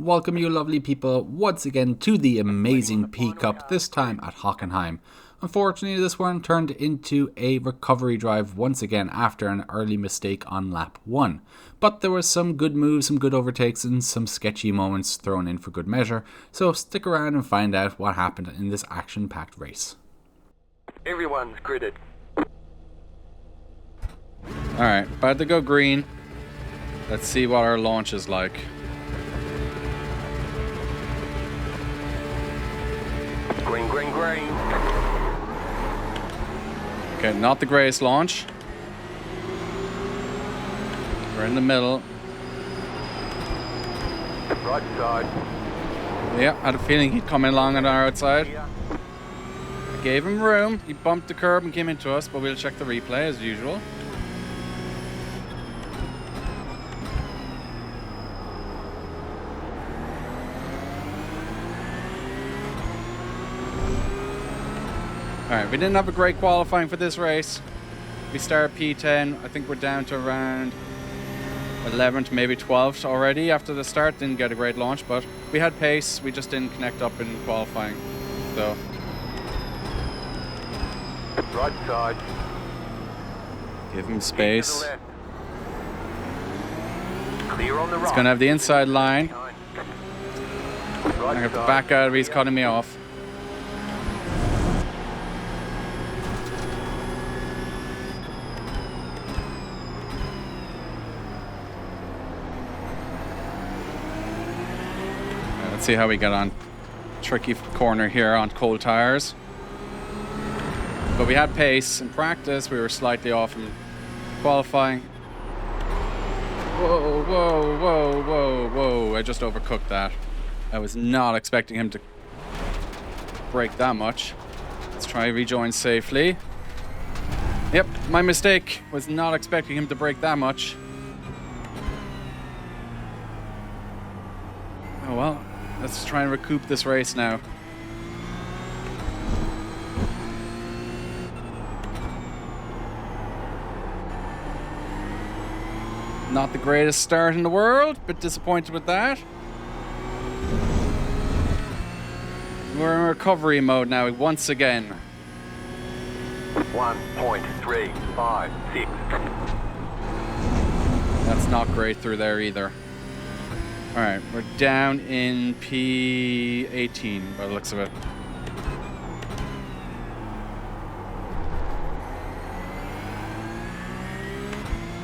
welcome you lovely people once again to the amazing P Cup, this time at Hockenheim. Unfortunately, this one turned into a recovery drive once again after an early mistake on lap 1. But there was some good moves, some good overtakes and some sketchy moments thrown in for good measure, so stick around and find out what happened in this action-packed race. Everyone's gridded. Alright, about to go green. Let's see what our launch is like. Green, green, green. Okay, not the greatest launch. We're in the middle. Right side. Yeah, I had a feeling he'd come in along on our outside. I gave him room. He bumped the curb and came into us, but we'll check the replay as usual. Alright, we didn't have a great qualifying for this race. We started P10. I think we're down to around 11th, maybe 12th already after the start. Didn't get a great launch, but we had pace. We just didn't connect up in qualifying. So, Right side. give him space. Clear on the right. He's going to have the inside line. I'm Right going to have to side. back out if he's cutting me off. Let's see how we get on. Tricky corner here on cold tires. But we had pace in practice. We were slightly off in qualifying. Whoa, whoa, whoa, whoa, whoa. I just overcooked that. I was not expecting him to brake that much. Let's try rejoin safely. Yep, my mistake. Was not expecting him to brake that much. Oh well. Let's try and recoup this race now. Not the greatest start in the world, but disappointed with that. We're in recovery mode now once again. 1.356. That's not great through there either. Alright, we're down in P18 by the looks of it.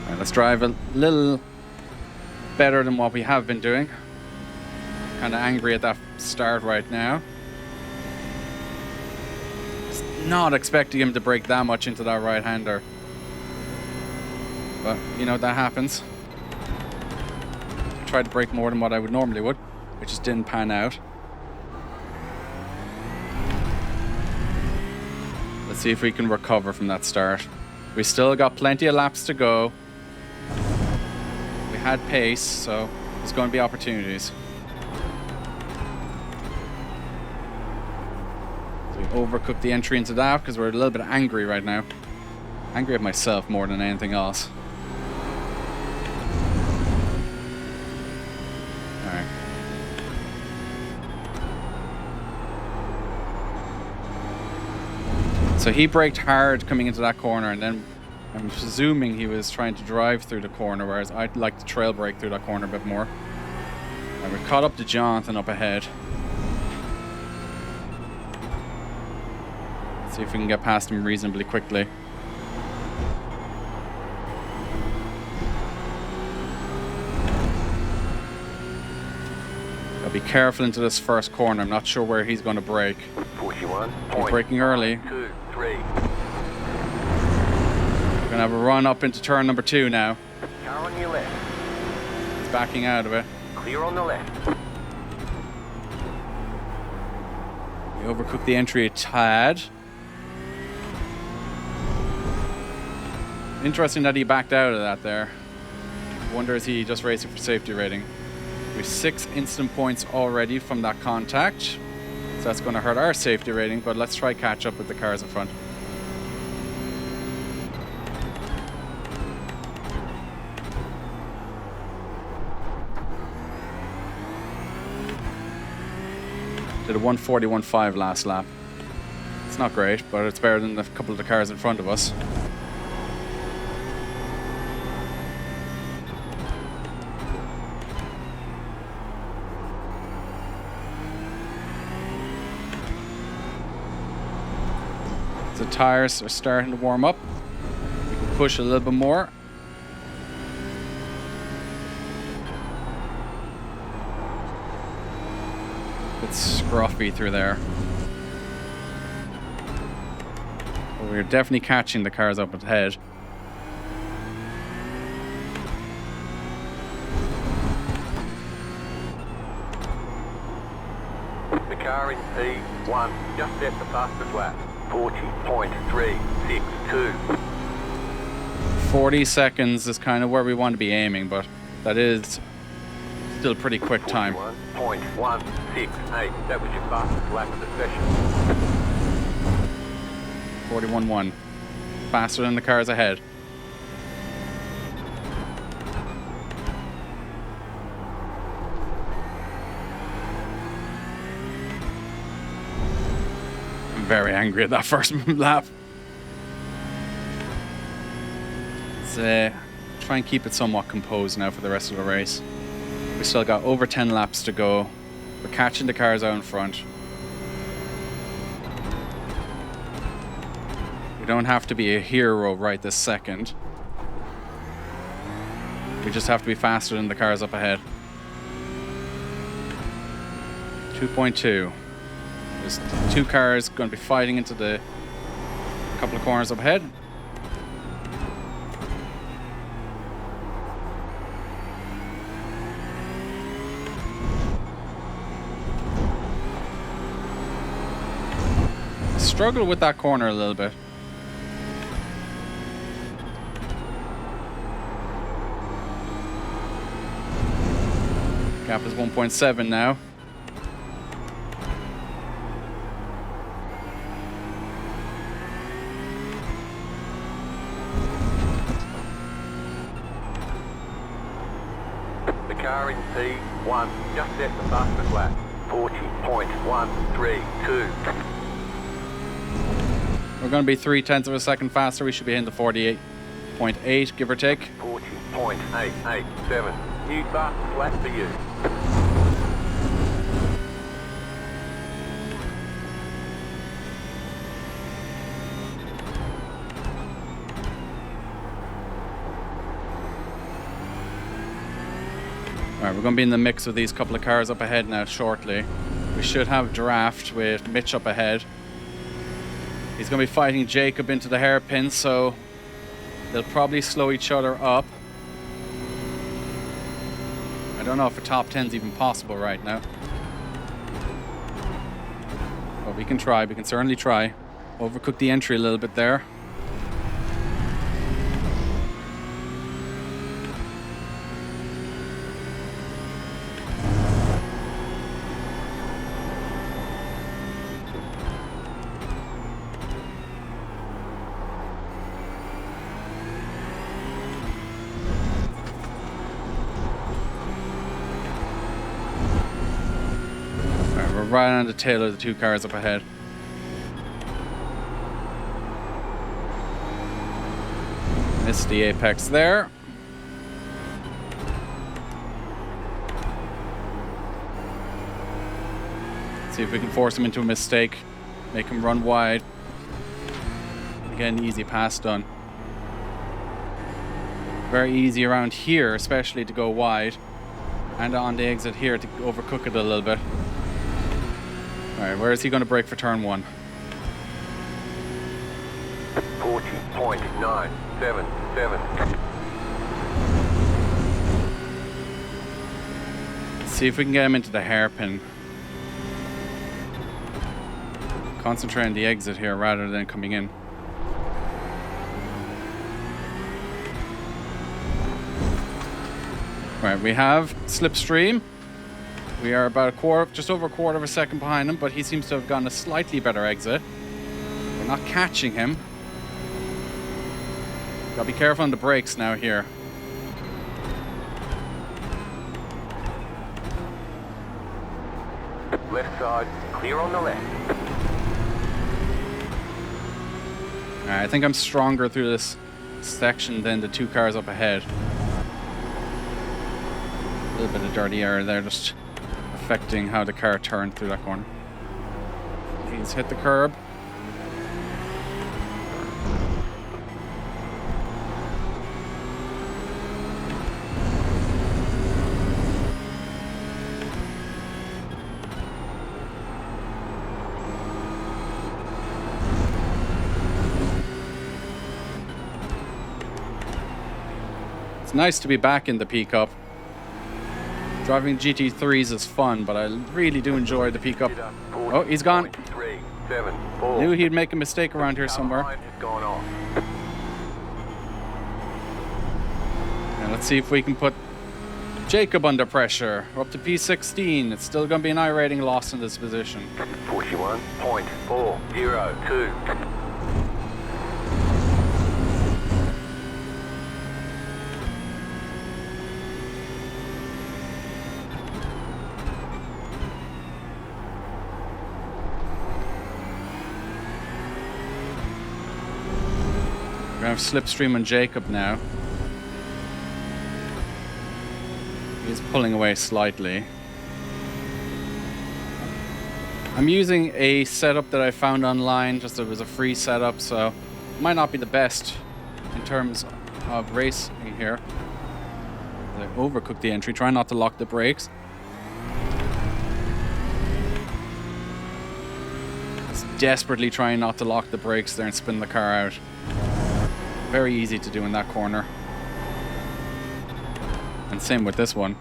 Alright, let's drive a little better than what we have been doing. Kind of angry at that start right now. Just not expecting him to brake that much into that right-hander. But, you know, that happens. Tried to brake more than what I would normally would, which just didn't pan out. Let's see if we can recover from that start. We still got plenty of laps to go. We had pace, so there's going to be opportunities. So we overcooked the entry into that because we're a little bit angry right now. Angry at myself more than anything else. So he braked hard coming into that corner, and then I'm presuming he was trying to drive through the corner, whereas I'd like to trail brake through that corner a bit more. And we caught up to Jonathan up ahead. Let's see if we can get past him reasonably quickly. Gotta be careful into this first corner. I'm not sure where he's going to brake. 41. He's braking early. 2, 3. We're gonna have a run up into turn number 2 now. Car on your left. He's backing out of it. Clear on the left. We overcooked the entry a tad. Interesting that he backed out of that there. I wonder is he just racing for safety rating. We have 6 instant points already from that contact. So that's going to hurt our safety rating, but let's try catch up with the cars in front. Did a 1:41.5 last lap. It's not great, but it's better than a couple of the cars in front of us. The tires are starting to warm up. We can push a little bit more. It's scruffy through there. But we're definitely catching the cars up ahead. The car in P1 just set the fastest lap. 40.362. 40 seconds is kind of where we want to be aiming, but that is still a pretty quick time. 41.168. That was your fastest lap of the session. 41.1. Faster than the cars ahead. I'm very angry at that first lap. Let's try and keep it somewhat composed now for the rest of the race. We still got over 10 laps to go. We're catching the cars out in front. We don't have to be a hero right this second. We just have to be faster than the cars up ahead. 2.2. There's two cars going to be fighting into the couple of corners up ahead. Struggle with that corner a little bit. Gap is 1.7 now. The car in P1 just set the fastest lap. 40.132. We're going to be 0.3 of a second faster. We should be in the 48.8, give or take. 40.887. New fastest lap for you. Alright, we're going to be in the mix with these couple of cars up ahead now shortly. We should have draft with Mitch up ahead. He's going to be fighting Jacob into the hairpin, so they'll probably slow each other up. I don't know if a top 10 is even possible right now. But we can try, we can certainly try. Overcook the entry a little bit there. Right on the tail of the two cars up ahead. Missed the apex there. See if we can force him into a mistake. Make him run wide. Again, easy pass done. Very easy around here, especially to go wide. And on the exit here to overcook it a little bit. Alright, where is he going to brake for turn 1? 40.977. Let's see if we can get him into the hairpin. Concentrate on the exit here rather than coming in. Right, we have Slipstream. We are about just over a quarter of a second behind him, but he seems to have gotten a slightly better exit. We're not catching him. Gotta be careful on the brakes now here. Left side, clear on the left. Alright, I think I'm stronger through this section than the 2 cars up ahead. A little bit of dirty air there, just affecting how the car turned through that corner. He's hit the curb. It's nice to be back in the P Cup. Driving GT3s is fun, but I really do enjoy the P Cup. Oh, he's gone. Knew he'd make a mistake around here somewhere. And let's see if we can put Jacob under pressure. We're up to P16. It's still going to be an iRating loss in this position. 41.402. We're going to have slipstream on Jacob now. He's pulling away slightly. I'm using a setup that I found online, just it was a free setup, so it might not be the best in terms of racing here. I overcooked the entry, trying not to lock the brakes. Just desperately trying not to lock the brakes there and spin the car out. Very easy to do in that corner. And same with this one.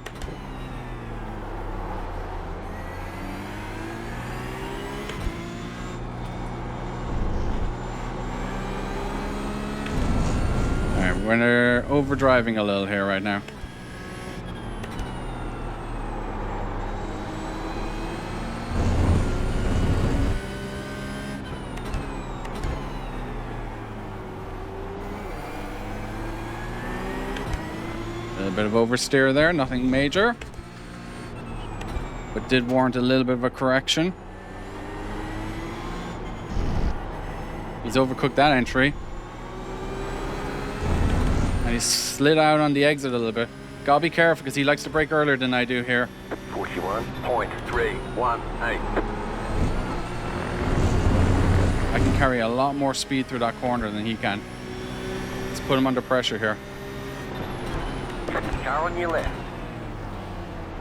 Alright, we're overdriving a little here right now. A bit of oversteer there, nothing major, but did warrant a little bit of a correction. He's overcooked that entry, and he slid out on the exit a little bit. Gotta be careful because he likes to brake earlier than I do here. 41.318. I can carry a lot more speed through that corner than he can. Let's put him under pressure here. Car on your left.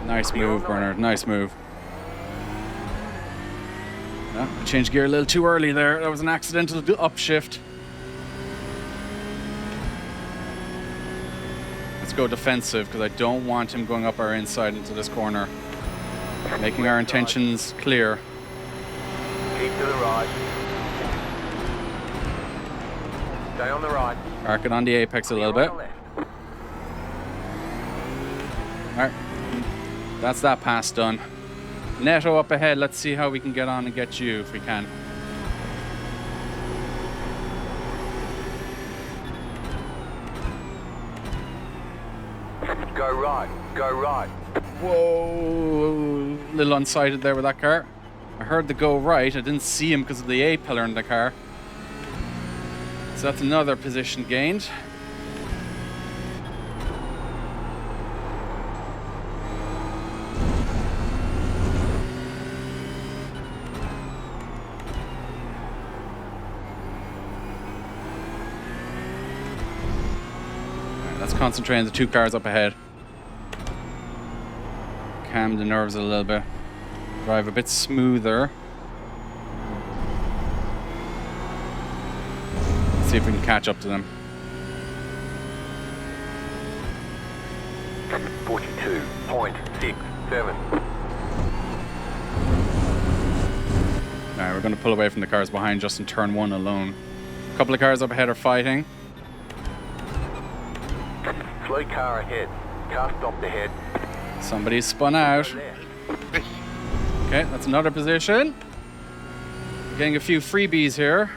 Nice move, Bernard. Nice move. No, I changed gear a little too early there. That was an accidental upshift. Let's go defensive because I don't want him going up our inside into this corner. Making our intentions clear. Keep to the right. Stay on the right. Park it on the apex a little bit. Alright, that's that pass done. Netto up ahead, let's see how we can get on and get you if we can. Go right, go right. Whoa, a little unsighted there with that car. I heard the go right, I didn't see him because of the A pillar in the car. So that's another position gained. Let's concentrate on the 2 cars up ahead. Calm the nerves a little bit. Drive a bit smoother. Let's see if we can catch up to them. 42.67. Alright, we're going to pull away from the cars behind just in turn 1 alone. A couple of cars up ahead are fighting. Slow car ahead. Car stopped ahead. Somebody's spun out. Okay, that's another position. We're getting a few freebies here.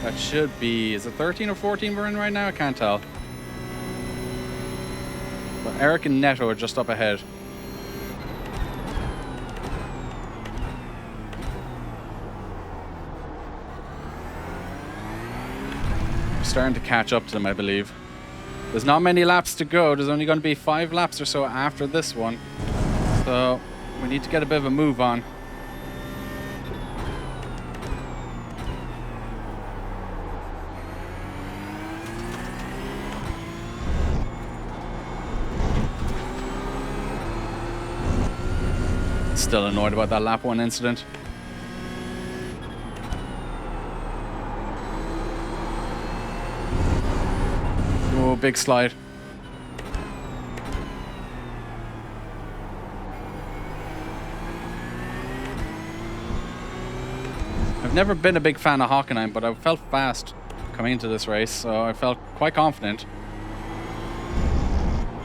That should be, is it 13 or 14 we're in right now? I can't tell. But Eric and Netto are just up ahead. We're starting to catch up to them, I believe. There's not many laps to go. There's only going to be 5 laps or so after this one. So we need to get a bit of a move on. Still annoyed about that lap 1 incident. Oh, big slide. I've never been a big fan of Hockenheim, but I felt fast coming into this race, so I felt quite confident.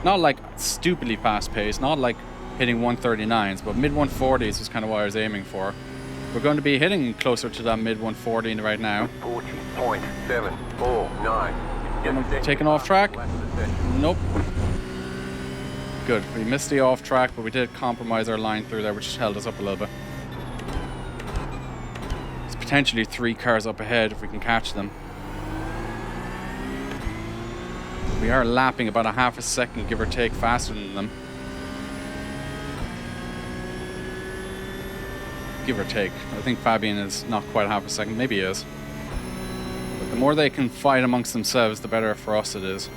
Not like stupidly fast paced, not like hitting 139s, but mid 140s was kind of what I was aiming for. We're going to be hitting closer to that mid 140 right now. 40.749. Taken off track? Nope. Good. We missed the off track, but we did compromise our line through there, which held us up a little bit. There's potentially 3 cars up ahead if we can catch them. We are lapping about a half a second, give or take, faster than them. Give or take. I think Fabian is not quite half a second. Maybe he is. But the more they can fight amongst themselves, the better for us it is.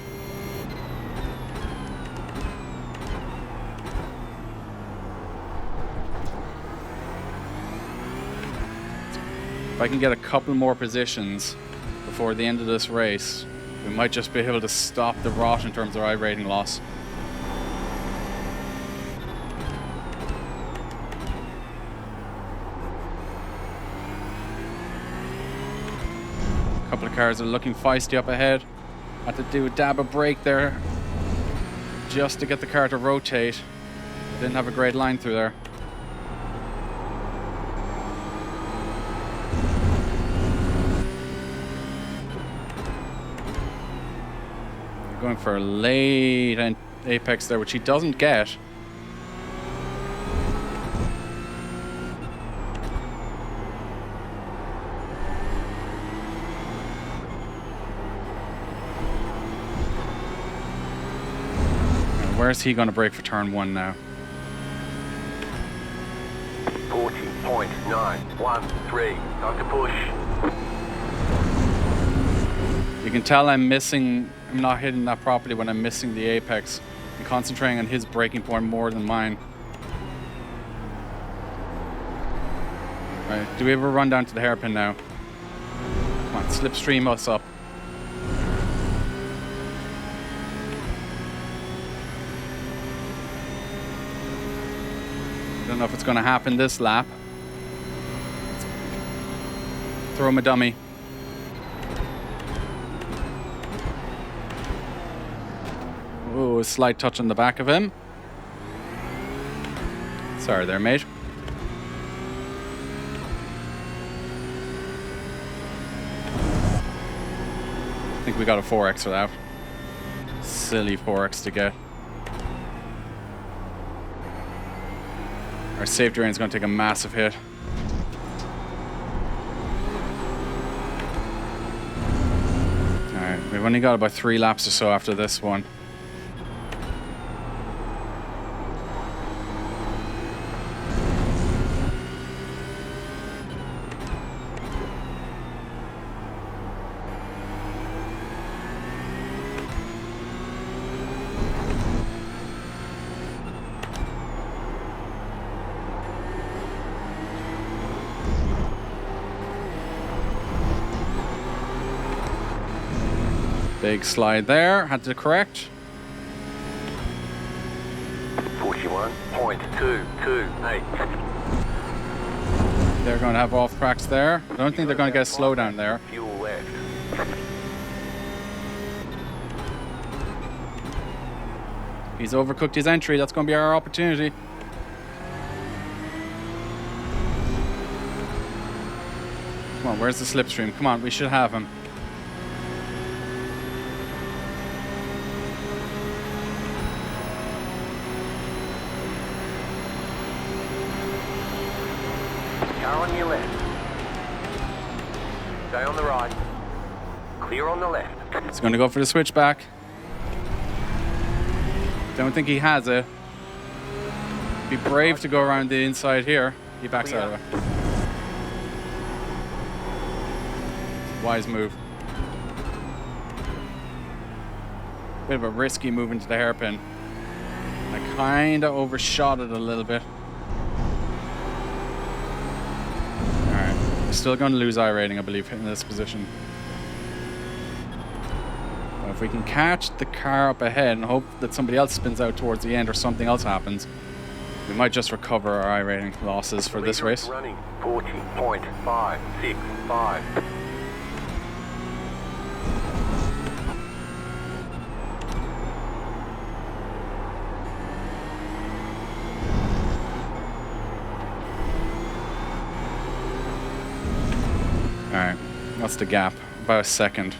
If I can get a couple more positions before the end of this race, we might just be able to stop the rot in terms of iRating loss. A couple of cars are looking feisty up ahead. Had to do a dab of brake there just to get the car to rotate. Didn't have a great line through there. Going for a late apex there, which he doesn't get. Where's he going to brake for turn 1 now? 40.913. Time to push. You can tell I'm not hitting that properly when I'm missing the apex and concentrating on his braking point more than mine. Right, do we ever run down to the hairpin now? Come on, slipstream us up. I don't know if it's going to happen this lap. Throw him a dummy. Oh, a slight touch on the back of him. Sorry there, mate. I think we got a 4x for that. Silly 4x to get. Our safety rain is going to take a massive hit. Alright, we've only got about 3 laps or so after this one. Big slide there, had to correct. 41.228. They're going to have off tracks there. I don't think they're going to get a slowdown there. Fuel left. He's overcooked his entry. That's going to be our opportunity. Come on, where's the slipstream? Come on, we should have him. Car on your left. Stay on the right. Clear on the left. He's going to go for the switchback. Don't think he has it. Be brave to go around the inside here. He backs out of it. Wise move. Bit of a risky move into the hairpin. I kind of overshot it a little bit. Alright, we're still going to lose iRating, I believe, in this position. Well, if we can catch the car up ahead and hope that somebody else spins out towards the end or something else happens, we might just recover our iRating losses for this race. Running 40.565. Alright, what's the gap? About a second.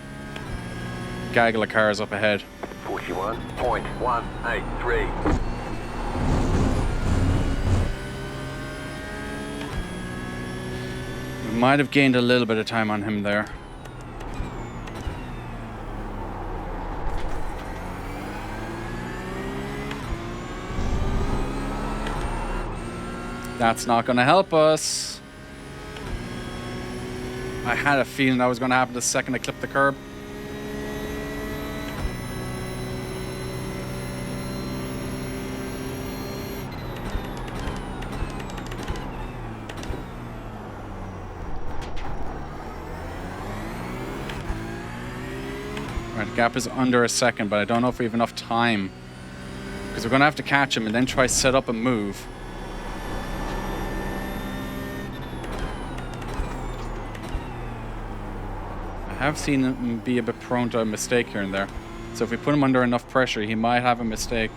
Gaggle of cars up ahead. 41.183. We might have gained a little bit of time on him there. That's not going to help us. I had a feeling that was going to happen the second I clipped the curb. Right, the gap is under a second, but I don't know if we have enough time. Because we're going to have to catch him and then try set up a move. I have seen him be a bit prone to a mistake here and there. So if we put him under enough pressure, he might have a mistake.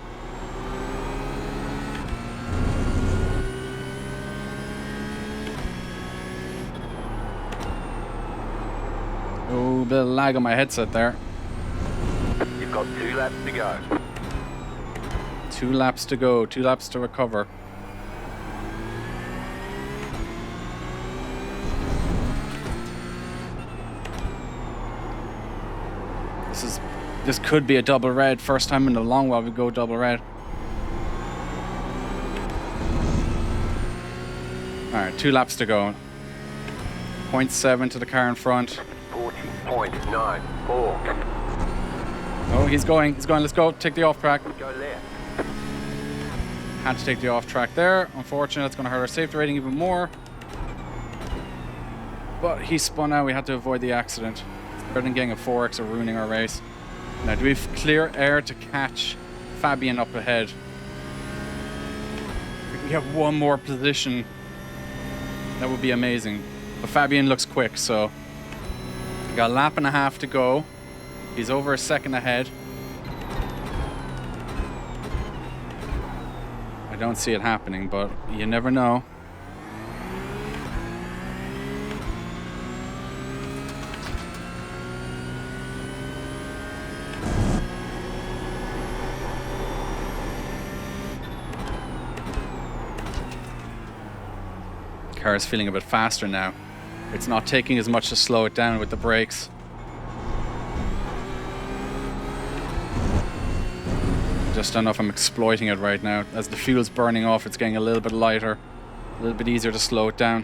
Oh, a bit of lag on my headset there. You've got 2 laps to go. 2 laps to go, 2 laps to recover. This could be a double red. First time in a long while we go double red. Alright, 2 laps to go. 0.7 to the car in front. 40.94. Oh, he's going. Let's go. Take the off track. Go left. Had to take the off track there. Unfortunately, that's going to hurt our safety rating even more. But he spun out. We had to avoid the accident. It's better than getting a 4X or ruining our race. Now, do we have clear air to catch Fabian up ahead? If we can get one more position, that would be amazing. But Fabian looks quick, so we got a lap and a half to go. He's over a second ahead. I don't see it happening, but you never know. Car is feeling a bit faster now. It's not taking as much to slow it down with the brakes. Just don't know if I'm exploiting it right now. As the fuel's burning off, it's getting a little bit lighter, a little bit easier to slow it down.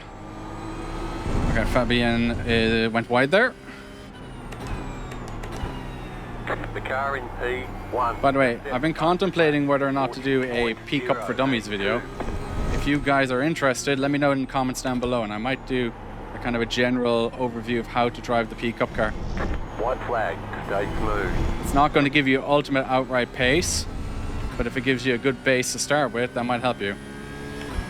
Okay, Fabian went wide there. The car in P1. By the way, I've been contemplating whether or not to do a P Cup for Dummies video. If you guys are interested, let me know in the comments down below, and I might do a kind of a general overview of how to drive the P Cup car. White flag, stay smooth. It's not going to give you ultimate outright pace, but if it gives you a good base to start with, that might help you.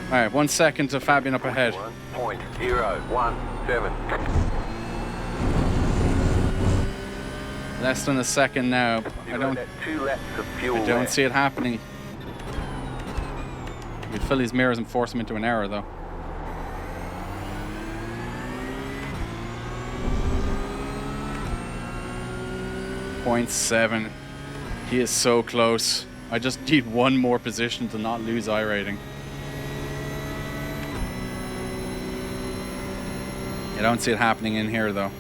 Alright, 1 second to Fabian up ahead. 1.017. Less than a second now. I don't 2 laps of fuel I don't left. see it happening. We'd fill these mirrors and force him into an error, though. .7. He is so close. I just need one more position to not lose iRating. I don't see it happening in here, though.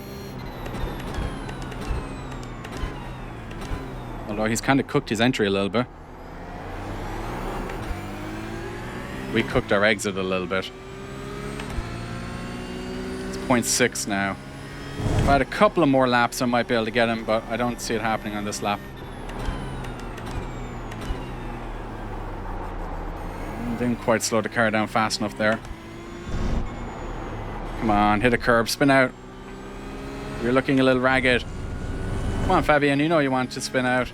Although he's kind of cooked his entry a little bit. We cooked our exit a little bit. It's 0.6 now. If I had a couple of more laps, I might be able to get him, but I don't see it happening on this lap. Didn't quite slow the car down fast enough there. Come on, hit a curb, spin out. You're looking a little ragged. Come on, Fabian, you know you want to spin out.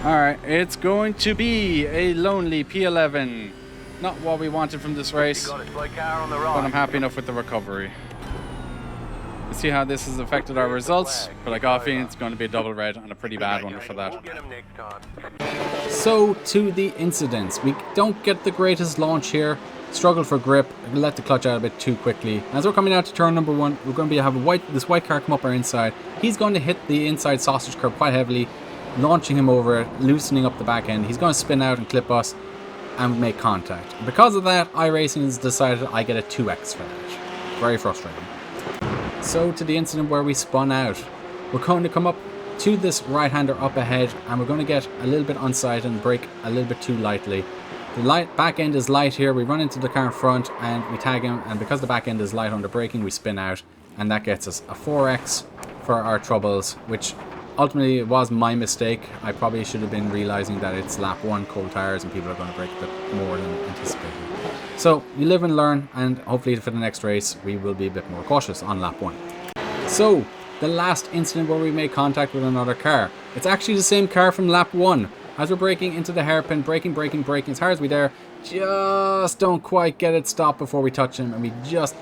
Alright, it's going to be a lonely P11. Not what we wanted from this race, but I'm happy enough with the recovery. Let's see how this has affected our results, but I got a feeling it's going to be a double red and a pretty bad one for that. So, to the incidents. We don't get the greatest launch here. Struggle for grip, let the clutch out a bit too quickly. As we're coming out to turn number 1, we're going to have this white car come up our inside. He's going to hit the inside sausage curb quite heavily, launching him over it, loosening up the back end. He's going to spin out and clip us and make contact. And because of that, iRacing has decided I get a 2x for that. Very frustrating. So to the incident where we spun out. We're going to come up to this right-hander up ahead and we're going to get a little bit onside and brake a little bit too lightly. The back end is light here. We run into the car in front and we tag him, and because the back end is light under braking, we spin out, and that gets us a 4x for our troubles, which ultimately, it was my mistake. I probably should have been realizing that it's lap 1, cold tires, and people are going to brake a bit more than anticipated. So, you live and learn, and hopefully for the next race, we will be a bit more cautious on lap 1. So, the last incident where we made contact with another car. It's actually the same car from lap 1. As we're braking into the hairpin, braking as hard as we dare, just don't quite get it stopped before we touch him, and we just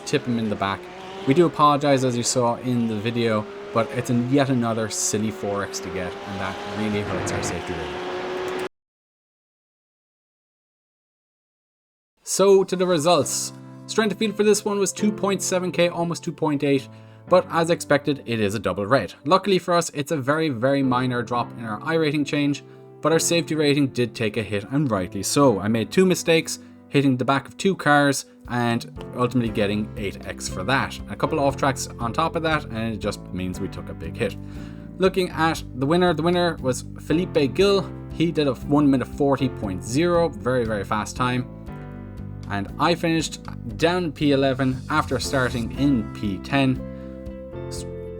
tip him in the back. We do apologize, as you saw in the video, but it's yet another silly 4x to get, and that really hurts our safety rating. So to the results. Strength of field for this one was 2.7k, almost 2.8, but as expected, it is a double red. Luckily for us, it's a very minor drop in our iRating change, but our safety rating did take a hit, and rightly so. I made 2 mistakes, hitting the back of 2 cars, and ultimately getting 8x for that. A couple of off tracks on top of that, and it just means we took a big hit. Looking at the winner was Felipe Gil. He did a 1 minute 40.0, very fast time. And I finished down in P11 after starting in P10.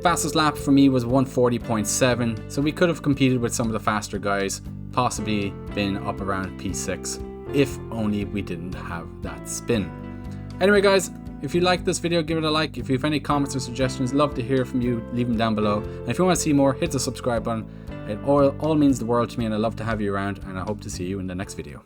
Fastest lap for me was 140.7, so we could have competed with some of the faster guys, possibly been up around P6, if only we didn't have that spin. Anyway guys, if you like this video, give it a like. If you have any comments or suggestions, love to hear from you, leave them down below. And if you want to see more, hit the subscribe button. It all means the world to me, and I love to have you around, and I hope to see you in the next video.